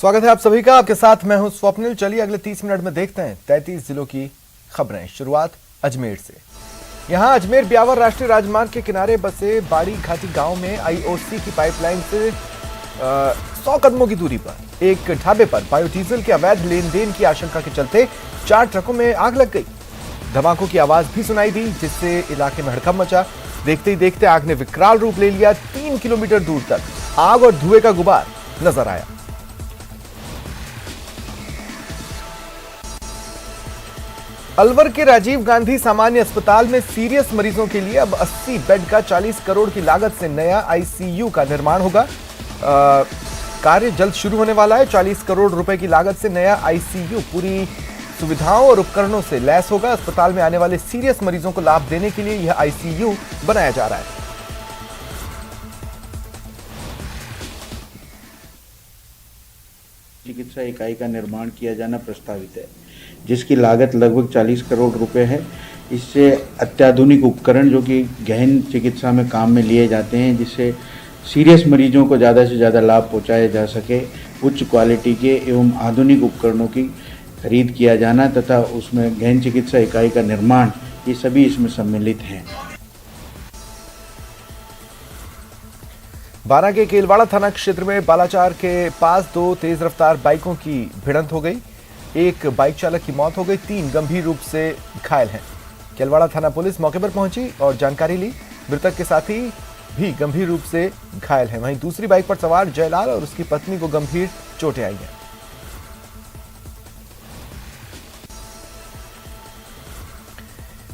स्वागत है आप सभी का। आपके साथ मैं हूं स्वप्निल। चलिए अगले 30 मिनट में देखते हैं 33 जिलों की खबरें। शुरुआत अजमेर से। यहां अजमेर ब्यावर राष्ट्रीय राजमार्ग के किनारे बसे बाड़ी घाटी गांव में आईओसी की पाइपलाइन से 100 कदमों की दूरी पर एक ढाबे पर बायोडीजल के अवैध लेन देन की आशंका के चलते 4 ट्रकों में आग लग गई। धमाकों की आवाज भी सुनाई दी, जिससे इलाके में हड़कंप मचा। देखते ही देखते आग ने विकराल रूप ले लिया। 3 किलोमीटर दूर तक आग और धुएं का गुबार नजर आया। अलवर के राजीव गांधी सामान्य अस्पताल में सीरियस मरीजों के लिए अब 80 बेड का 40 करोड़ की लागत से नया आईसीयू का निर्माण होगा। कार्य जल्द शुरू होने वाला है। 40 करोड़ रुपए की लागत से नया आईसीयू पूरी सुविधाओं और उपकरणों से लैस होगा। अस्पताल में आने वाले सीरियस मरीजों को लाभ देने के लिए यह आईसीयू बनाया जा रहा है। चिकित्सा इकाई का निर्माण किया जाना प्रस्तावित है, जिसकी लागत लगभग 40 करोड़ रुपए है। इससे अत्याधुनिक उपकरण जो कि गहन चिकित्सा में काम में लिए जाते हैं, जिससे सीरियस मरीजों को ज़्यादा से ज़्यादा लाभ पहुंचाया जा सके, उच्च क्वालिटी के एवं आधुनिक उपकरणों की खरीद किया जाना तथा उसमें गहन चिकित्सा इकाई का निर्माण, ये सभी इसमें सम्मिलित हैं। बारां के केलवाड़ा थाना क्षेत्र में बालाचार के पास 2 तेज रफ्तार बाइकों की भिड़ंत हो गई। एक बाइक चालक की मौत हो गई, 3 गंभीर रूप से घायल हैं। केलवाड़ा थाना पुलिस मौके पर पहुंची और जानकारी ली। मृतक के साथी भी गंभीर रूप से घायल हैं। वहीं दूसरी बाइक पर सवार जयलाल और उसकी पत्नी को गंभीर चोटें आई हैं।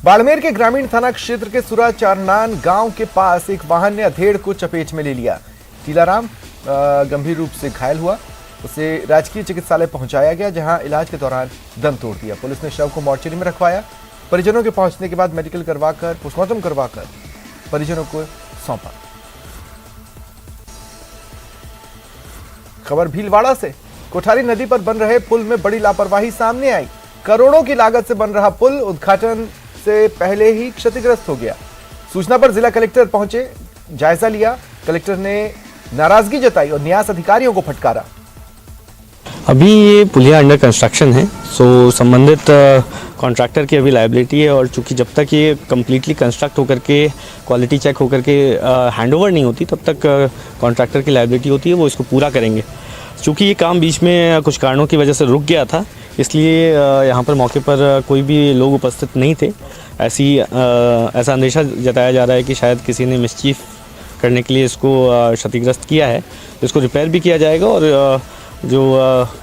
बाड़मेर के ग्रामीण थाना क्षेत्र के सुरा चारनान गांव के पास एक वाहन ने अधेड़ को चपेट में ले लिया। टीलाराम गंभीर रूप से घायल हुआ। उसे राजकीय चिकित्सालय पहुंचाया गया, जहां इलाज के दौरान दम तोड़ दिया। पुलिस ने शव को मोर्चरी में रखवाया। परिजनों के पहुंचने के बाद मेडिकल करवाकर पोस्टमार्टम करवाकर परिजनों को सौंपा। खबर भीलवाड़ा से। कोठारी नदी पर बन रहे पुल में बड़ी लापरवाही सामने आई। करोड़ों की लागत से बन रहा पुल उद्घाटन से पहले ही क्षतिग्रस्त हो गया। सूचना पर जिला कलेक्टर पहुंचे, जायजा लिया। कलेक्टर ने नाराजगी जताई और न्यास अधिकारियों को फटकारा। अभी ये पुलिया अंडर कंस्ट्रक्शन है, सो संबंधित कॉन्ट्रैक्टर की अभी लायबिलिटी है, और चूंकि जब तक ये कम्प्लीटली कंस्ट्रक्ट होकर के क्वालिटी चेक होकर के हैंडओवर नहीं होती, तब तक कॉन्ट्रैक्टर की लायबिलिटी होती है, वो इसको पूरा करेंगे। चूंकि ये काम बीच में कुछ कारणों की वजह से रुक गया था, इसलिए यहाँ पर मौके पर कोई भी लोग उपस्थित नहीं थे। ऐसा अंदेशा जताया जा रहा है कि शायद किसी ने मिसचीफ करने के लिए इसको क्षतिग्रस्त किया है। इसको रिपेयर भी किया जाएगा और जो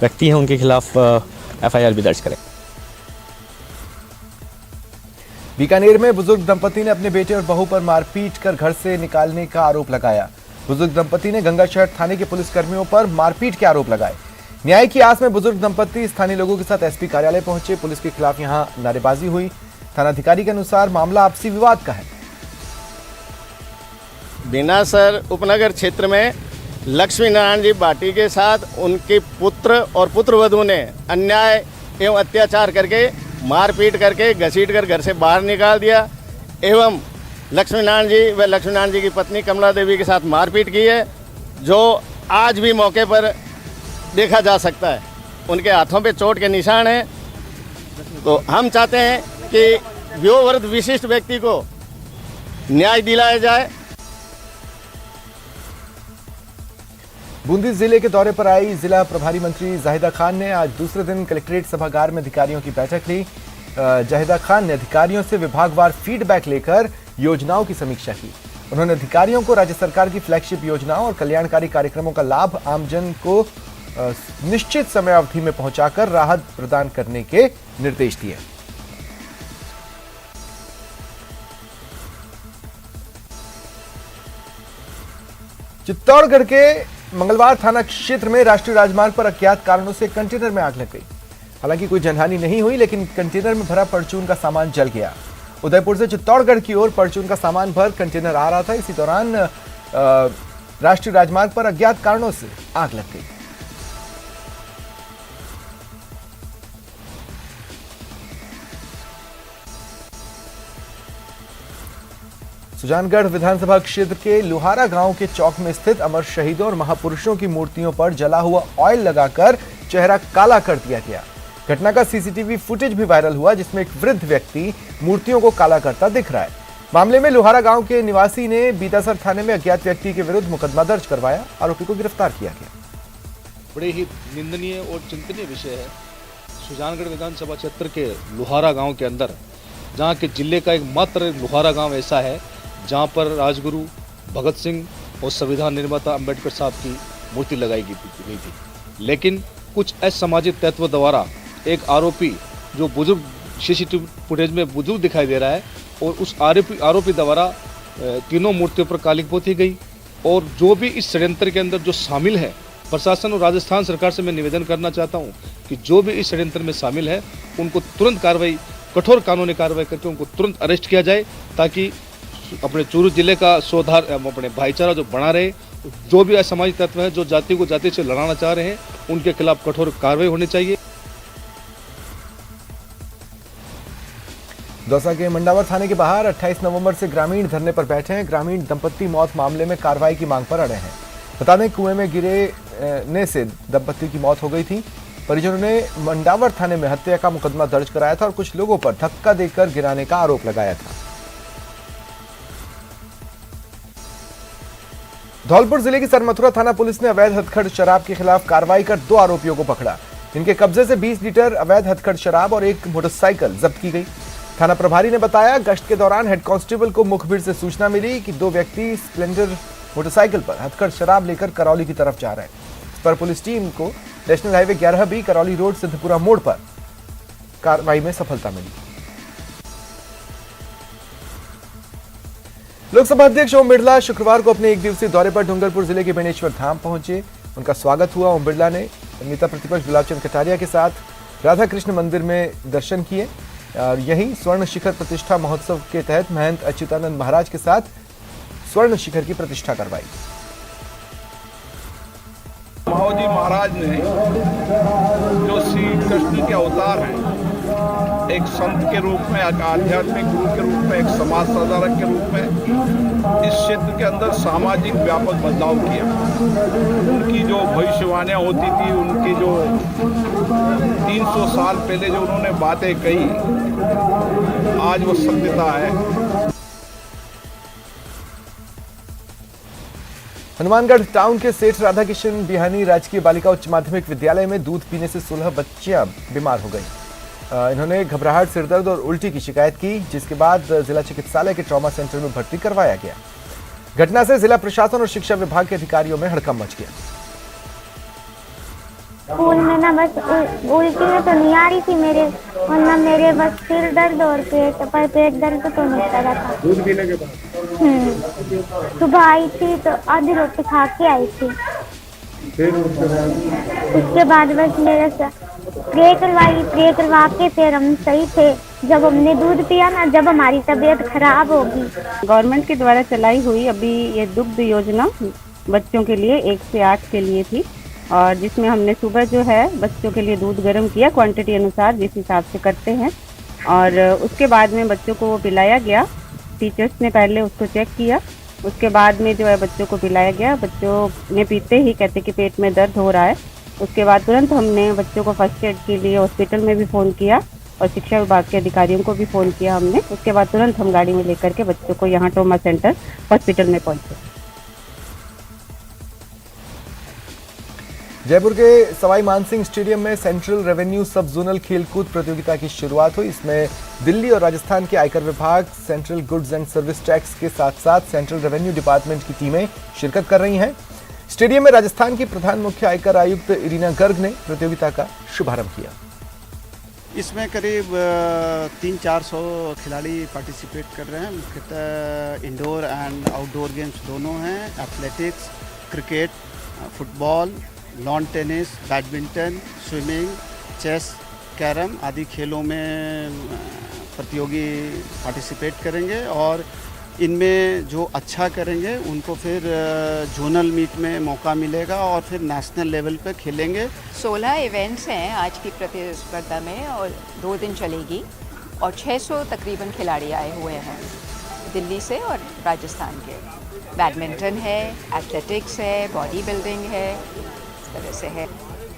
व्यक्ति हैं उनके खिलाफ एफआईआर भी दर्ज करें। बीकानेर में बुजुर्ग दंपति ने अपने बेटे और बहू पर मारपीट कर घर से निकालने का आरोप लगाया। बुजुर्ग दंपति ने गंगाशहर थाने के पुलिसकर्मियों पर मारपीट के आरोप लगाए। न्याय की आस में बुजुर्ग दंपति स्थानीय लोगों के साथ एसपी कार्यालय पहुंचे। पुलिस के खिलाफ यहां नारेबाजी हुई। थानाधिकारी के अनुसार मामला आपसी विवाद का है। बिनासर उपनगर क्षेत्र में लक्ष्मी नारायण जी बाटी के साथ उनके पुत्र और पुत्रवधू ने अन्याय एवं अत्याचार करके मारपीट करके घसीट कर घर से बाहर निकाल दिया एवं लक्ष्मी नारायण जी व लक्ष्मी नारायण जी की पत्नी कमला देवी के साथ मारपीट की है, जो आज भी मौके पर देखा जा सकता है। उनके हाथों पे चोट के निशान हैं। तो हम चाहते हैं कि व्योवृद्ध विशिष्ट व्यक्ति को न्याय दिलाया जाए। बूंदी जिले के दौरे पर आई जिला प्रभारी मंत्री जाहिदा खान ने आज दूसरे दिन कलेक्ट्रेट सभागार में अधिकारियों की बैठक ली। जाहिदा खान ने अधिकारियों से विभागवार फीडबैक लेकर योजनाओं की समीक्षा की। उन्होंने अधिकारियों को राज्य सरकार की फ्लैगशिप योजनाओं और कल्याणकारी कार्यक्रमों का लाभ आमजन को निश्चित समय अवधि में पहुंचाकर राहत प्रदान करने के निर्देश दिए। चित्तौड़गढ़ के मंगलवार थाना क्षेत्र में राष्ट्रीय राजमार्ग पर अज्ञात कारणों से कंटेनर में आग लग गई। हालांकि कोई जनहानि नहीं हुई, लेकिन कंटेनर में भरा परचून का सामान जल गया। उदयपुर से चित्तौड़गढ़ की ओर परचून का सामान भर कंटेनर आ रहा था। इसी दौरान राष्ट्रीय राजमार्ग पर अज्ञात कारणों से आग लग गई। सुजानगढ़ विधानसभा क्षेत्र के लोहारा गांव के चौक में स्थित अमर शहीदों और महापुरुषों की मूर्तियों पर जला हुआ ऑयल लगाकर चेहरा काला कर दिया गया। घटना का सीसीटीवी फुटेज भी वायरल हुआ, जिसमें एक वृद्ध व्यक्ति मूर्तियों को काला करता दिख रहा है। मामले में लोहारा गांव के निवासी ने बीतासर थाने में अज्ञात व्यक्ति के विरुद्ध मुकदमा दर्ज करवाया। आरोपी को गिरफ्तार किया गया। बड़े ही निंदनीय और चिंतनीय विषय है सुजानगढ़ विधानसभा क्षेत्र के लोहारा गांव के अंदर, जहां के जिले का एकमात्र लोहारा गांव ऐसा है जहां पर राजगुरु भगत सिंह और संविधान निर्माता अंबेडकर साहब की मूर्ति लगाई गई थी। लेकिन कुछ असामाजिक तत्व द्वारा एक आरोपी जो बुजुर्ग सीसीटीवी फुटेज में बुजुर्ग दिखाई दे रहा है, और उस आरोपी द्वारा तीनों मूर्तियों पर कालिक पोती गई। और जो भी इस षड्यंत्र के अंदर जो शामिल है, प्रशासन और राजस्थान सरकार से मैं निवेदन करना चाहता हूं कि जो भी इस षड्यंत्र में शामिल है उनको तुरंत कार्रवाई, कठोर कानूनी कार्रवाई करके उनको तुरंत अरेस्ट किया जाए, ताकि अपने चूरू जिले का सुधार, अपने भाईचारा जो बना रहे। जो भी असामाजिक तत्व है जो जाति को जाति से लड़ाना चाह रहे हैं, उनके खिलाफ कठोर कार्रवाई होनी चाहिए। दौसा के मंडावर थाने के बाहर 28 नवंबर से ग्रामीण धरने पर बैठे हैं। ग्रामीण दंपत्ति मौत मामले में कार्रवाई की मांग पर अड़े हैं। बता दें, कुएं में गिरने से दंपत्ति की मौत हो गई थी। परिजनों ने मंडावर थाने में हत्या का मुकदमा दर्ज कराया था और कुछ लोगों पर धक्का देकर गिराने का आरोप लगाया था। धौलपुर जिले की सरमथुरा थाना पुलिस ने अवैध हथकढ़ शराब के खिलाफ कार्रवाई कर 2 आरोपियों को पकड़ा। इनके कब्जे से 20 लीटर अवैध हथकढ़ शराब और एक मोटरसाइकिल जब्त की गई। थाना प्रभारी ने बताया, गश्त के दौरान हेड कांस्टेबल को मुखबिर से सूचना मिली कि 2 व्यक्ति स्प्लेंडर मोटरसाइकिल पर हथकढ़ शराब लेकर करौली की तरफ जा रहे हैं। इस पर पुलिस टीम को national highway 11B Karauli road Siddhpura मोड़ पर कार्रवाई में सफलता मिली। लोकसभा अध्यक्ष ओम बिरला शुक्रवार को अपने 1 दिवसीय दौरे पर डूंगरपुर जिले के बेणेश्वर धाम पहुंचे। उनका स्वागत हुआ। ओम बिरला ने नेता प्रतिपक्ष गुलाबचंद कटारिया के साथ राधा कृष्ण मंदिर में दर्शन किए और यहीं स्वर्ण शिखर प्रतिष्ठा महोत्सव के तहत महंत अच्युतानंद महाराज के साथ स्वर्ण शिखर की प्रतिष्ठा करवाई। महाराज महाराज ने जो श्री कृष्ण के अवतार हैं, एक संत के रूप में, एक आध्यात्मिक गुरु के रूप में, एक समाज सुधारक के रूप में इस क्षेत्र के अंदर सामाजिक व्यापक बदलाव किया। उनकी जो भविष्यवाणियां होती थी, उनकी जो 300 साल पहले जो उन्होंने बातें कही, आज वो सत्यता है। हनुमानगढ़ टाउन के सेठ राधा किशन बिहानी राजकीय बालिका उच्च माध्यमिक विद्यालय में दूध पीने से 16 बच्चियां बीमार हो गईं। इन्होंने घबराहट, सिरदर्द और उल्टी की शिकायत की, जिसके बाद जिला चिकित्सालय के ट्रॉमा सेंटर में भर्ती करवाया गया। घटना से जिला प्रशासन और शिक्षा विभाग के अधिकारियों में हड़कंप मच गया। स्कूल में ना बस उल्टी में तो नहीं आ रही थी मेरे, और ना मेरे बस सिर दर्द और पेट दर्द तो नहीं कर रहा था। दूध पीने के बाद सुबह आई थी तो आधी रोटी खा के आई थी। फिर उसके बाद बस मेरा प्रे करवा के फिर हम सही थे। जब हमने दूध पिया ना, जब हमारी तबीयत खराब होगी। गवर्नमेंट के द्वारा चलाई हुई अभी ये दुग्ध योजना बच्चों के लिए 1 से 8 के लिए थी, और जिसमें हमने सुबह जो है बच्चों के लिए दूध गर्म किया क्वांटिटी अनुसार, जिस हिसाब से करते हैं, और उसके बाद में बच्चों को वो पिलाया गया। टीचर्स ने पहले उसको चेक किया, उसके बाद में जो है बच्चों को पिलाया गया। बच्चों ने पीते ही कहते कि पेट में दर्द हो रहा है। उसके बाद तुरंत हमने बच्चों को फर्स्ट एड के लिए हॉस्पिटल में भी फ़ोन किया और शिक्षा विभाग के अधिकारियों को भी फ़ोन किया हमने। उसके बाद तुरंत हम गाड़ी में लेकर के बच्चों को यहाँ ट्रॉमा सेंटर हॉस्पिटल में पहुँचे। जयपुर के सवाई मानसिंह स्टेडियम में सेंट्रल रेवेन्यू सब जोनल खेलकूद प्रतियोगिता की शुरुआत हुई। इसमें दिल्ली और राजस्थान के आयकर विभाग, central goods and service tax के साथ साथ सेंट्रल रेवेन्यू डिपार्टमेंट की टीमें शिरकत कर रही हैं। स्टेडियम में राजस्थान की प्रधान मुख्य आयकर आयुक्त इरीना गर्ग ने प्रतियोगिता का शुभारंभ किया। इसमें करीब 300-400 खिलाड़ी पार्टिसिपेट कर रहे हैं। मुख्यतः इंडोर एंड आउटडोर गेम्स दोनों हैं। Athletics, cricket, football, lawn tennis, badminton, swimming, chess, carrom आदि खेलों में प्रतियोगी पार्टिसिपेट करेंगे, और इनमें जो अच्छा करेंगे उनको फिर जोनल मीट में मौका मिलेगा और फिर नेशनल लेवल पर खेलेंगे। 16 इवेंट्स हैं आज की प्रतिस्पर्धा में और 2 दिन चलेगी, और 600 तकरीबन खिलाड़ी आए हुए हैं। दिल्ली से और राजस्थान के। बैडमिंटन है, एथलेटिक्स है, बॉडी बिल्डिंग है, इस तरह से है।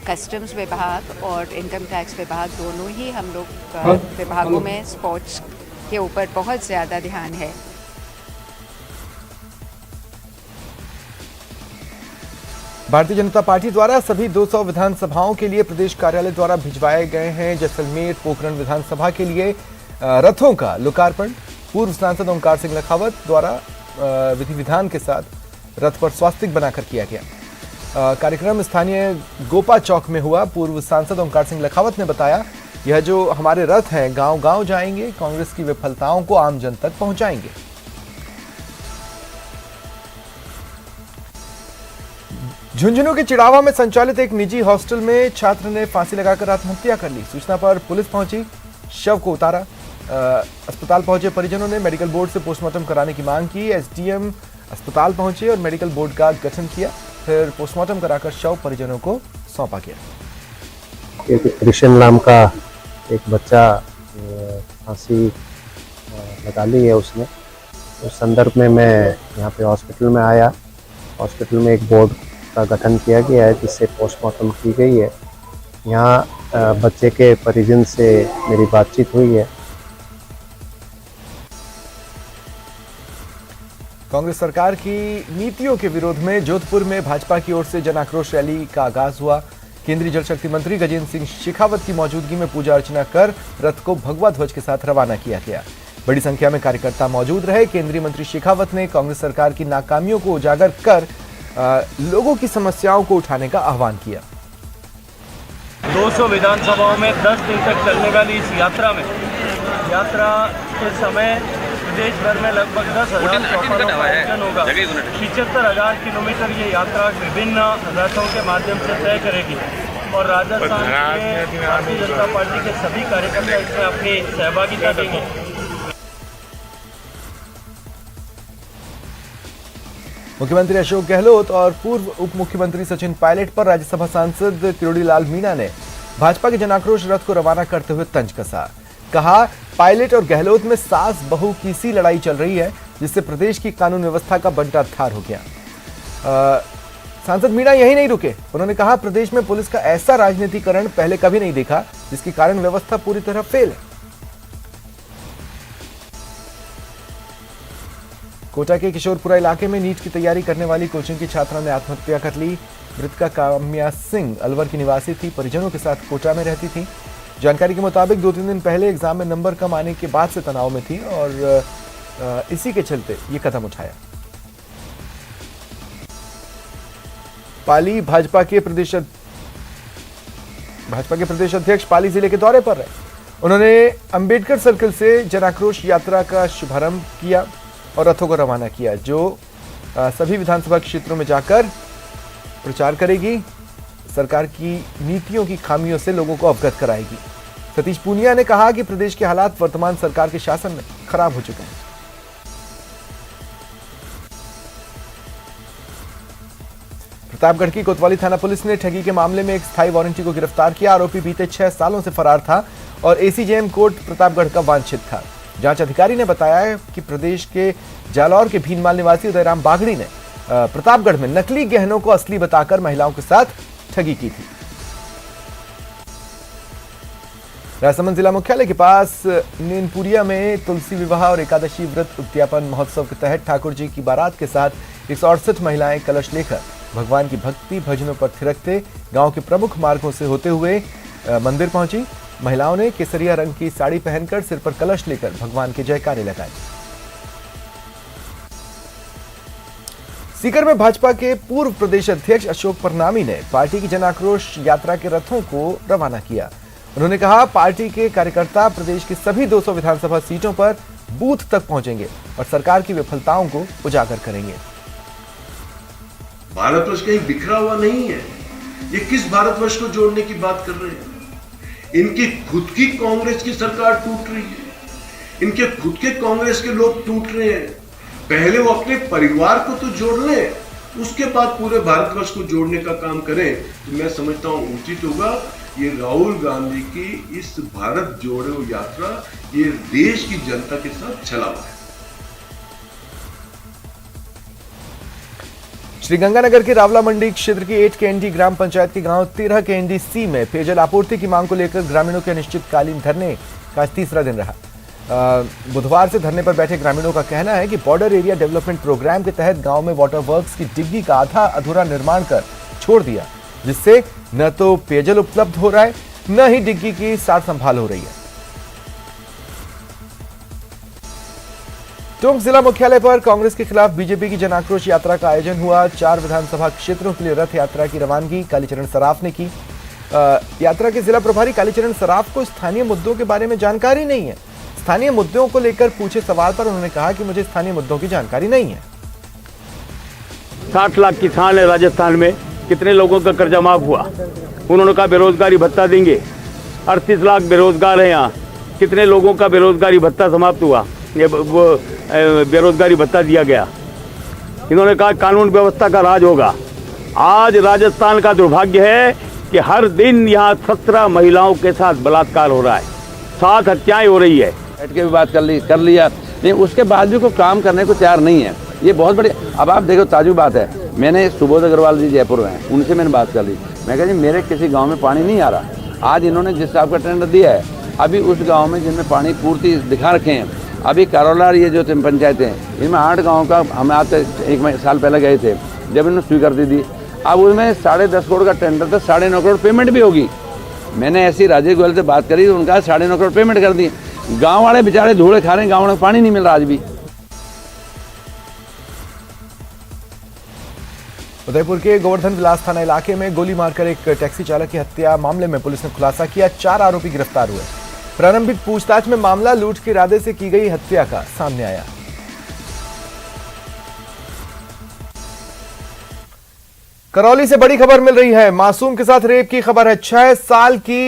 कस्टम्स विभाग और इनकम टैक्स विभाग दोनों ही हम लोग विभागों में स्पोर्ट्स के ऊपर बहुत ज़्यादा ध्यान है। भारतीय जनता पार्टी द्वारा सभी 200 विधानसभाओं के लिए प्रदेश कार्यालय द्वारा भिजवाए गए हैं जैसलमेर पोखरण विधानसभा के लिए रथों का लोकार्पण। पूर्व सांसद ओंकार सिंह लखावत द्वारा विधि विधान के साथ रथ पर स्वास्तिक बनाकर किया गया। कार्यक्रम स्थानीय गोपा चौक में हुआ। पूर्व सांसद ओंकार सिंह लखावत ने बताया, यह जो हमारे रथ हैं गांव गांव जाएंगे, कांग्रेस की विफलताओं को आम जन तक पहुंचाएंगे। झुंझुनू के चिड़ावा में संचालित एक निजी हॉस्टल में छात्र ने फांसी लगाकर आत्महत्या कर ली। सूचना पर पुलिस पहुंची, शव को उतारा। अस्पताल पहुंचे परिजनों ने मेडिकल बोर्ड से पोस्टमार्टम कराने की मांग की। एसडीएम अस्पताल पहुंचे और मेडिकल बोर्ड का गठन किया। फिर पोस्टमार्टम कराकर शव परिजनों को सौंपा गया। एक कृष्ण नाम का एक बच्चा फांसी लगा ली है उसने। उस संदर्भ में मैं यहाँ पे हॉस्पिटल में आया। हॉस्पिटल में एक बोर्ड का गठन किया गया है जिससे पोस्टमार्टम की गई है। यहाँ बच्चे के परिजन से मेरी बातचीत हुई है। कांग्रेस सरकार की नीतियों के विरोध में जोधपुर में भाजपा की ओर से जन आक्रोश रैली का आगाज हुआ। केंद्रीय जल शक्ति मंत्री गजेंद्र सिंह शेखावत की मौजूदगी में पूजा अर्चना कर रथ को भगवा ध्वज के साथ रवाना किया गया। बड़ी संख्या में कार्यकर्ता मौजूद रहे। केंद्रीय मंत्री शेखावत ने कांग्रेस सरकार की नाकामियों को उजागर कर लोगों की समस्याओं को उठाने का आह्वान किया। 200 विधानसभाओं में 10 दिन तक चलने वाली इस यात्रा के समय प्रदेश भर में लगभग 10,000 चौपालों का आयोजन होगा। 75,000 किलोमीटर ये यात्रा विभिन्न रथों के माध्यम से तय करेगी और राजस्थान के भारतीय जनता पार्टी के सभी कार्यकर्ता इसमें अपनी सहभागिता देंगे। मुख्यमंत्री अशोक गहलोत और पूर्व उप मुख्यमंत्री सचिन पायलट पर राज्यसभा सांसद किरोड़ी लाल मीणा ने भाजपा के जनाक्रोश रथ को रवाना करते हुए तंज कसा। कहा, पायलट और गहलोत में सास बहू की सी लड़ाई चल रही है जिससे प्रदेश की कानून व्यवस्था का बंटा थार हो गया। सांसद मीणा यही नहीं रुके। उन्होंने कहा, प्रदेश में पुलिस का ऐसा राजनीतिकरण पहले कभी नहीं देखा जिसके कारण व्यवस्था पूरी तरह फेल है। कोटा के किशोरपुरा इलाके में नीट की तैयारी करने वाली कोचिंग की छात्रा ने आत्महत्या कर ली। मृतका काम्या सिंह अलवर की निवासी थी, परिजनों के साथ कोटा में रहती थी। जानकारी के मुताबिक 2-3 दिन पहले एग्जाम में नंबर कम आने के बाद से तनाव में थी और इसी के चलते ये कदम उठाया। पाली भाजपा के प्रदेश अध्यक्ष पाली जिले के दौरे पर रहे। उन्होंने अंबेडकर सर्कल से जनाक्रोश यात्रा का शुभारंभ किया और रथों को रवाना किया, जो सभी विधानसभा क्षेत्रों में जाकर प्रचार करेगी, सरकार की नीतियों की खामियों से लोगों को अवगत कराएगी। सतीश पूनिया ने कहा कि प्रदेश के हालात वर्तमान सरकार के शासन में खराब हो चुके हैं। प्रतापगढ़ की कोतवाली थाना पुलिस ने ठगी के मामले में एक स्थायी वारंटी को गिरफ्तार किया। आरोपी बीते 6 सालों से फरार था और एसीजेएम कोर्ट प्रतापगढ़ का वांछित था। जांच अधिकारी ने बताया कि प्रदेश के जालौर के भीनमाल निवासी उदयराम बागड़ी ने प्रतापगढ़ में नकली गहनों को असली बताकर महिलाओं के साथ ठगी की थी। राजसमंद जिला मुख्यालय के पास नीनपुरिया में तुलसी विवाह और एकादशी व्रत उद्यापन महोत्सव के तहत ठाकुर जी की बारात के साथ 168 महिलाएं कलश लेकर भगवान की भक्ति भजनों पर थिरकते गांव के प्रमुख मार्गों से होते हुए मंदिर पहुंची। महिलाओं ने केसरिया रंग की साड़ी पहनकर सिर पर कलश लेकर भगवान के जयकारे लगाए। सीकर में भाजपा के पूर्व प्रदेश अध्यक्ष अशोक परनामी ने पार्टी की जन आक्रोश यात्रा के रथों को रवाना किया। उन्होंने कहा, पार्टी के कार्यकर्ता प्रदेश की सभी 200 विधानसभा सीटों पर बूथ तक पहुंचेंगे और सरकार की विफलताओं को उजागर करेंगे। भारतवर्ष कहीं बिखरा हुआ नहीं है। ये किस भारतवर्ष को जोड़ने की बात कर रहे हैं? इनकी खुद की कांग्रेस की सरकार टूट रही है, इनके खुद के कांग्रेस के लोग टूट रहे हैं। पहले वो अपने परिवार को तो जोड़ लें, उसके बाद पूरे भारतवर्ष को जोड़ने का काम करें। तो मैं समझता हूं उचित होगा ये राहुल गांधी की इस भारत जोड़ो यात्रा ये देश की जनता के साथ छलावा है। श्रीगंगानगर के रावला मंडी क्षेत्र की 8 केएनडी ग्राम पंचायत के गांव 13 केएनडी सी में पेयजल आपूर्ति की मांग को लेकर ग्रामीणों के अनिश्चितकालीन धरने का तीसरा दिन रहा। बुधवार से धरने पर बैठे ग्रामीणों का कहना है कि बॉर्डर एरिया डेवलपमेंट प्रोग्राम के तहत गांव में वाटर वर्क्स की डिग्गी का आधा अधूरा निर्माण कर छोड़ दिया, जिससे न तो पेयजल उपलब्ध हो रहा है न ही डिग्गी की सार संभाल हो रही है। टोंक जिला मुख्यालय पर कांग्रेस के खिलाफ बीजेपी की जन आक्रोश यात्रा का आयोजन हुआ। 4 विधानसभा क्षेत्रों के लिए रथ यात्रा की रवानगी कालीचरण सराफ ने की। यात्रा के जिला प्रभारी कालीचरण सराफ को स्थानीय मुद्दों के बारे में जानकारी नहीं है। स्थानीय मुद्दों को लेकर पूछे सवाल पर उन्होंने कहा कि मुझे स्थानीय मुद्दों की जानकारी नहीं है। 60 लाख किसान है राजस्थान में, कितने लोगों का कर्जा माफ हुआ? उन्होंने कहा बेरोजगारी भत्ता देंगे। 38 लाख बेरोजगार हैं यहाँ, कितने लोगों का बेरोजगारी भत्ता समाप्त हुआ? ये बेरोजगारी भत्ता दिया गया। इन्होंने कहा कानून व्यवस्था का राज होगा। आज राजस्थान का दुर्भाग्य है कि हर दिन यहाँ 17 महिलाओं के साथ बलात्कार हो रहा है, 7 हत्याएं हो रही है। बैठ के भी बात कर लिया, लेकिन उसके बाद भी कोई काम करने को तैयार नहीं है। ये बहुत बड़ी, अब आप देखो ताजु बात है, मैंने सुबोध अग्रवाल जी जयपुर में हैं, उनसे मैंने बात कर ली। मैं कहा जी मेरे किसी गांव में पानी नहीं आ रहा। आज इन्होंने जिस हिसाब का टेंडर दिया है, अभी उस गांव में जिनमें पानी पूर्ति दिखा रखे हैं, अभी कारोलार ये जो पंचायतें हैं, इनमें 8 गाँव का हम आज से 1 साल पहले गए थे, जब इन्होंने स्वीकृति दी। अब उसमें 10.5 करोड़ का टेंडर था, 9.5 करोड़ पेमेंट भी होगी। मैंने ऐसी राजेश गोयल से बात करी, उनका 9.5 करोड़ पेमेंट कर दी। गांव वाले बेचारे धूड़े खा रहे हैं, गांव में पानी नहीं मिल रहा आज भी। उदयपुर के गोवर्धन विलास थाना इलाके में गोली मारकर एक टैक्सी चालक की हत्या मामले में पुलिस ने खुलासा किया। 4 आरोपी गिरफ्तार हुए। प्रारंभिक पूछताछ में मामला लूट के इरादे से की गई हत्या का सामने आया। करौली से बड़ी खबर मिल रही है। मासूम के साथ रेप की खबर है। 6 साल की